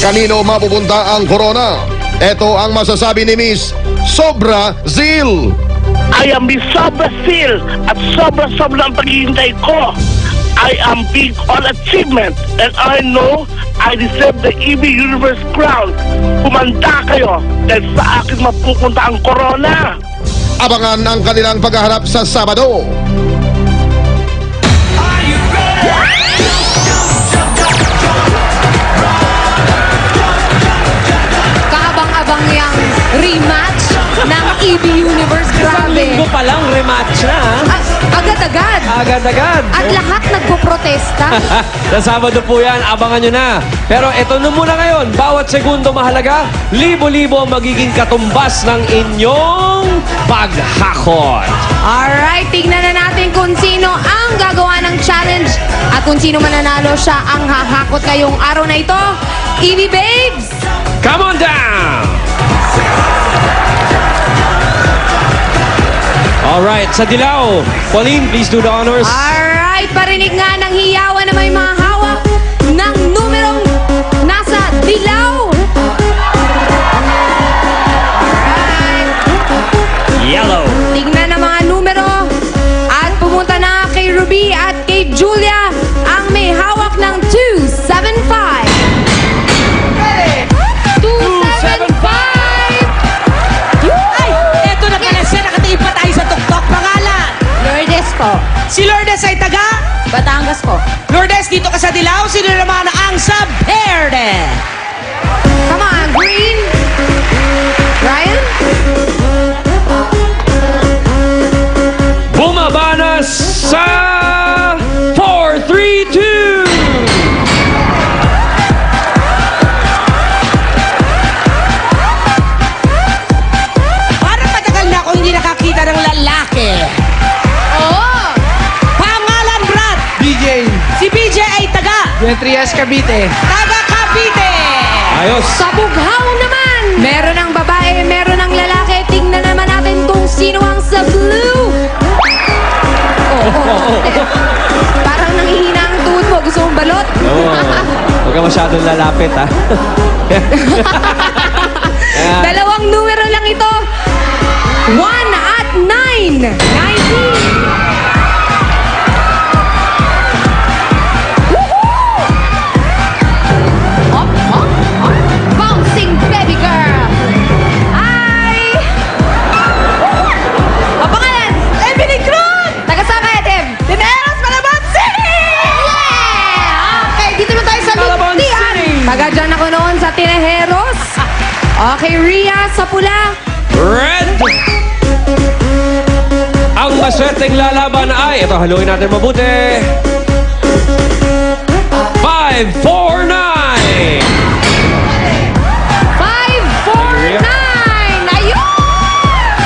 Kanino mapupunta ang corona? Ito ang masasabi ni Miss Sobra Zil. I am Miss Sobra Zil at sobra-sobra ang paghihintay ko. I am big on achievement and I know I deserve the EB Universe crown. Kumanda kayo dahil sa akin mapupunta ang corona. Abangan ang kanilang paghaharap sa Sabado. Kaabang-abang yung rematch ng EB Universe. Isang Grabe. linggo pa lang, rematch na. Agad-agad. Agad-agad. At lahat nagpo-protesta. Sa Sabado po yan, abangan nyo na. Pero ito na muna ngayon, bawat segundo mahalaga, libo-libo ang magiging katumbas ng inyong paghakot. Alright, tignan na natin kung sino ang gagawa ng challenge at kung sino mananalo siya ang hahakot ngayong araw na ito. EB Babes! Come on down! Alright, sa Dilaw, Pauline, please do the honors. Alright, parinig nga ng hiyawan na may mga hawak ng numerong nasa Dilaw. Alright. Yellow. Tignan ang mga numero at pumunta na kay Ruby at kay Julia ang may hawak ng 275. 275! Ay, eto na pala siya. Nakatingin pa tayo sa tuktok. Pangalan? Lourdes po. Si Lourdes ay taga? Batangas po. Lourdes, dito ka sa Dilaw. Sino naman ang sub-herde? Come on, Green. Ryan? Bumaba na sa 4-3-2! Parang matagal na akong hindi nakakita ng lalaki. Oo. Pangalan, Brad? DJ, Si BJ ay taga? Trias Cavite. Taga Cavite. Ayos. Sa Bughaw naman. Meron ng babae, meron ng lalaki. Tingnan naman natin kung sino ang sa blue. Parang nanghihina ang tuhod mo. Gusto mong balot? Oo. Huwag ka masyadong lalapit, ha? Dalawang numero lang ito. 1 at 9. 19. Up, up, up. Bouncing baby girl. Ay! Ang pangalan? Emily Cruz! Taga saan ka, Etem? Dineros, Malabon City! Yeah! Okay, dito na tayo sa Malabon Lutian. City. Taga dyan ako noon sa Tinejeros. Okay, Ria sa pula. Red! Ang maswerteng lalaban ay, ito, haluin natin mabuti. 5-4-9! 5-4-9! Ayun!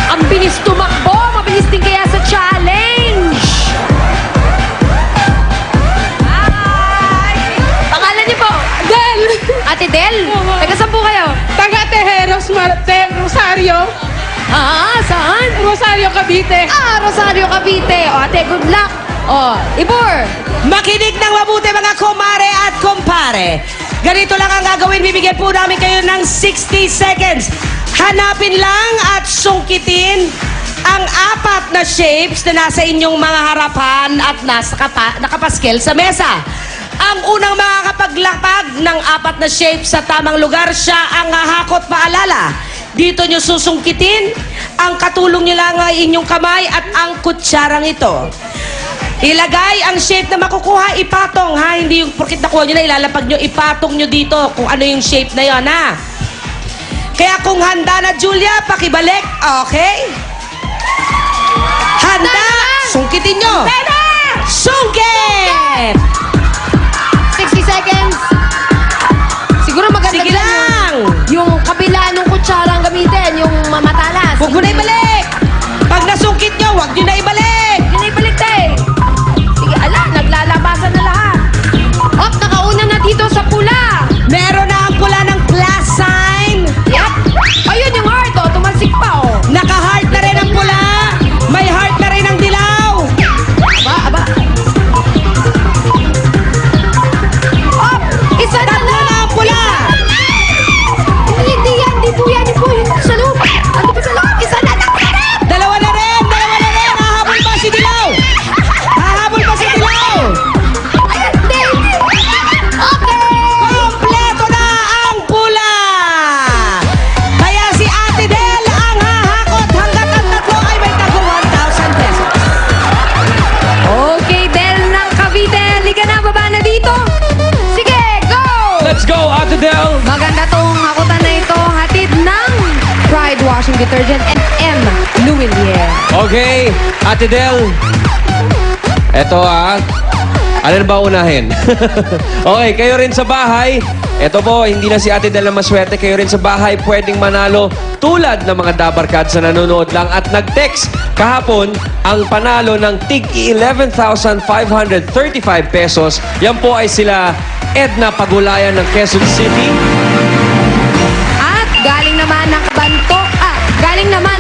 Ang bilis tumakbo. Mabilis din kaya sa challenge. Ay! Pangalan niyo po? Del! Ate Del? Taga saan po kayo? Taga Tejeros, Rosario. Saan? Rosario, Cavite. Rosario, Cavite. O, ate, good luck. O, Ibor. Makinig ng mabuti mga kumare at kumpare. Ganito lang ang gagawin. Bibigyan po namin kayo ng 60 seconds. Hanapin lang at sungkitin ang apat na shapes na nasa inyong mga harapan at nakapaskel sa mesa. Ang unang makakapaglapag ng apat na shapes sa tamang lugar, siya ang hahakot. Paalala, dito nyo susungkitin. Ang katulong nyo lang ay inyong kamay at ang kutsarang ito. Ilagay ang shape na makukuha, ipatong, ha? Hindi yung porkit nakuha nyo na, ilalapag nyo, ipatong nyo dito kung ano yung shape na yon, ha? Kaya kung handa na, Julia, pakibalik, okay? Handa! Sungkitin nyo! Sungkit! 60 seconds. Siguro maganda Sige dyan lang! yung kabila ng kutsara ang gamitin, yung mamatalas. Huwag mo na ibalik! Pag nasungkit nyo, huwag nyo na ibalik! Yun na ibalik tayo. Sige, ala, naglalabasan na lahat. Op, nakauna na dito sa pula. Meron na ang pula ng plus sign! Yep. Ayun yung heart, oh. Tumalsik pa, oh. Naka-heart na rin ang pula! May heart na rin ang dilaw! Aba, aba. Okay, Ate Del. Eto alin ba unahin? Okay, kayo rin sa bahay. Eto po, hindi na si Ate Del na maswerte. Kayo rin sa bahay, pwedeng manalo tulad ng mga Dabarkads na nanonood lang at nag-text. Kahapon, ang panalo ng tig 11,535 pesos. Yan po ay sila Edna Pagulayan ng Quezon City. At galing naman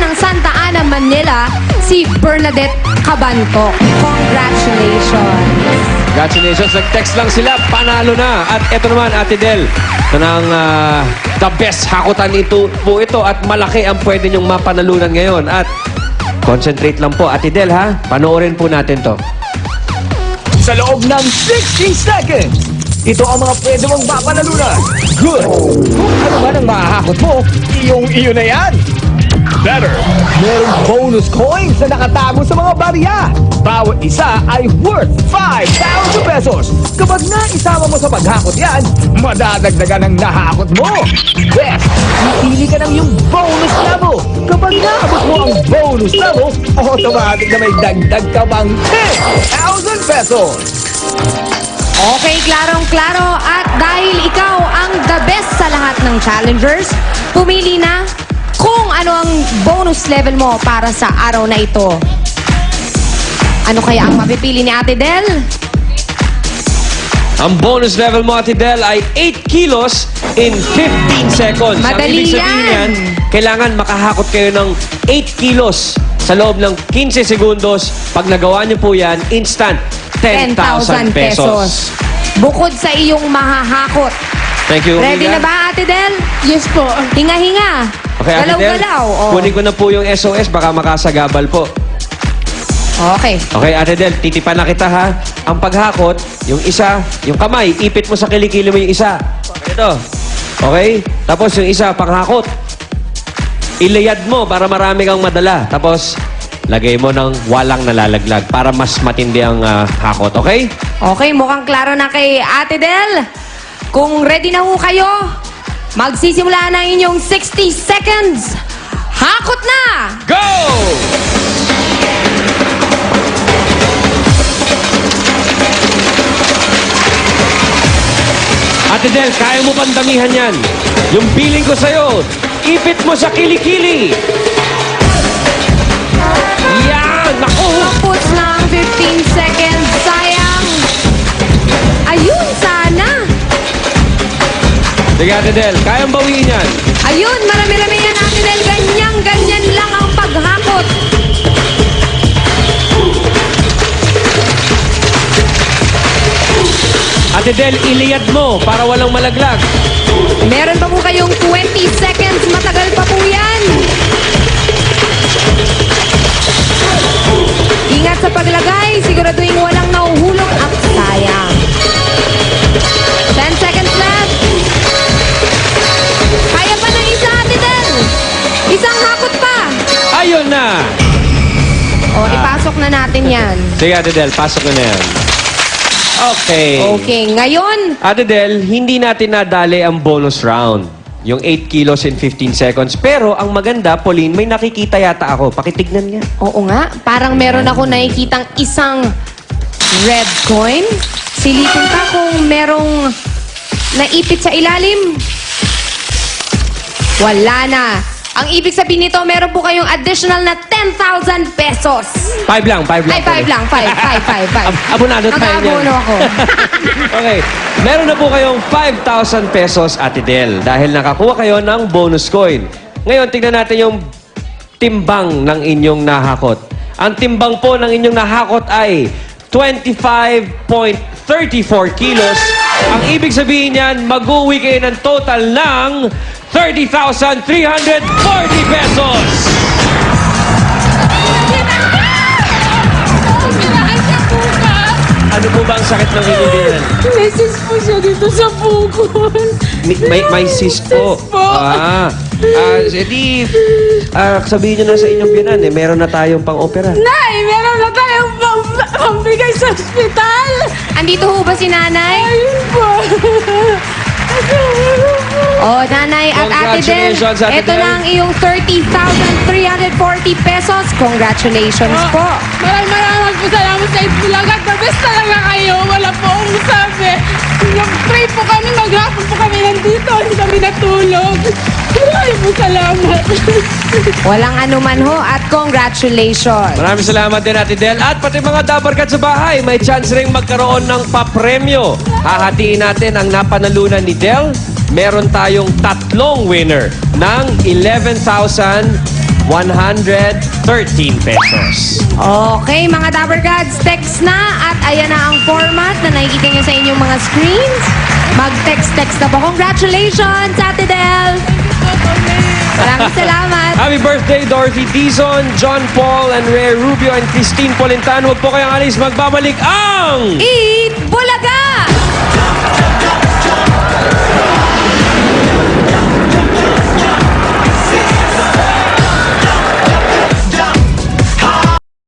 ng Santa Ana, Manila, si Bernadette Cabanto. Congratulations! Congratulations. Nag-text lang sila. Panalo na. At eto naman, Ate Del. Ito ng the best hakutan ito po ito. At malaki ang pwede niyong mapanalunan ngayon. At concentrate lang po, Ate Del, ha? Panoorin po natin to. Sa loob ng 60 seconds, ito ang mga pwede mong mapanalunan. Good! Kung ano man ang mahahakot mo, iyo na yan. Better! Merong bonus coins na nakatago sa mga barya. Bawat isa ay worth 5,000 pesos. Kapag naisama mo sa paghakot yan, madadagdagan ang nahakot mo. Best! Pipili ka ng yung bonus level. Kapag naabot mo ang bonus level, automatic na may dagdag ka pang 10,000 pesos. Okay, klarong-klaro. At dahil ikaw ang the best sa lahat ng challengers, pumili na kung ano ang bonus level mo para sa araw na ito. Ano kaya ang mapipili ni Ate Del? Ang bonus level mo, Ate Del, ay 8 kilos in 15 seconds. Madali ang ibig sabihin yan. yan, kailangan makahakot kayo ng 8 kilos sa loob ng 15 segundos. Pag nagawa niyo po yan, instant 10,000 pesos. Bukod sa iyong mahahakot. Thank you, Ready Amiga. na ba, Ate Del? Yes po. Hinga-hinga. Okay, Ate Del, Galaw-galaw. Oh. kunin ko na po yung SOS, baka makasagabal po. Okay. Okay, Ate Del, titipan na kita ha. Ang paghakot, yung isa, yung kamay, ipit mo sa kilikili mo yung isa. Ito. Okay? Tapos yung isa, panghakot. Ilayad mo para marami kang madala. Tapos, lagay mo ng walang nalalaglag para mas matindi ang hakot. Okay? Okay, mukhang klaro na kay Ate Del. Kung ready na ho kayo, magsisimula na inyong 60 seconds. Hakot na! Go! Ate Del, kaya mo bang damihan yan? Yung feeling ko sa'yo, ipit mo sa kilikili. Yan! Naku! Puts na ang 15 seconds. Sayang. Ayun, sana. Sige, Ate Del, kayang bawiin yan. Ayun, marami-rami yan, Ate Del. Ganyan lang ang paghakot. Ate Del, iliyad mo para walang malaglag. Meron pa po kayong 20 seconds. Matagal pa po yan. Ingat sa paglagay. Siguraduhin walang nauhulog at sayang. 10 seconds left. Kaya pa ng isa, Ate Del. Isang hakot pa. Ayun na! O, ipasok na natin yan. Sige, Ate Del, pasok na yan. Okay. Okay, ngayon, Ate Del, hindi natin nadali ang bonus round. Yung 8 kilos in 15 seconds. Pero ang maganda, Pauline, may nakikita yata ako. Pakitignan nga. oo nga, parang meron ako nakikitang isang red coin. Silipin ka kung merong naipit sa ilalim. Wala na. Ang ibig sabihin nito, meron po kayong additional na 10,000 pesos. 5 lang. Ay, 5 lang. 5. Abonado tayo niyan. Nag-aabono ako. Okay. Meron na po kayong 5,000 pesos, Ate Del. Dahil nakakuha kayo ng bonus coin. Ngayon, tignan natin yung timbang ng inyong nahakot. Ang timbang po ng inyong nahakot ay 25.34 kilos. Ang ibig sabihin niyan, mag-uwi kayo ng total ng 30,340 pesos! Ano po ba ang sakit ng inyong binan? Meses po siya dito sa bukol. May cyst po. Cyst po. Edi, sabihin nyo na sa inyong binan, meron na tayong pang-opera. Nay, meron na tayong pambigay sa ospital. Andito ho ba si nanay? Ayun po. Oh, Nanay at Ate Del, Congratulations, Ate ito Del. na ang iyong 30,340 pesos. Congratulations po. Maraming po salamat sa Itbulaga. The best talaga kayo. Wala po akong sabi. Nag-pray po kami, maghapon po kami nandito. Hindi kami natulog. Maraming po salamat. Walang anuman ho at congratulations. Maraming salamat din, Ate Del. At pati mga Dabarkat sa bahay, may chance ring magkaroon ng papremyo. Hahatiin natin ang napanalunan ni Del. Meron tayong 3 winner ng 11,113 pesos. Okay, mga Dabber Gods, text na at ayan na ang format na nakikita nyo sa inyong mga screens. Mag-text na po. Congratulations, Ate Del! Maraming salamat. Happy birthday, Dorothy Dizon, John Paul, and Ray Rubio, and Christine Polentano. Huwag po kayong alis. Magbabalik ang... Eat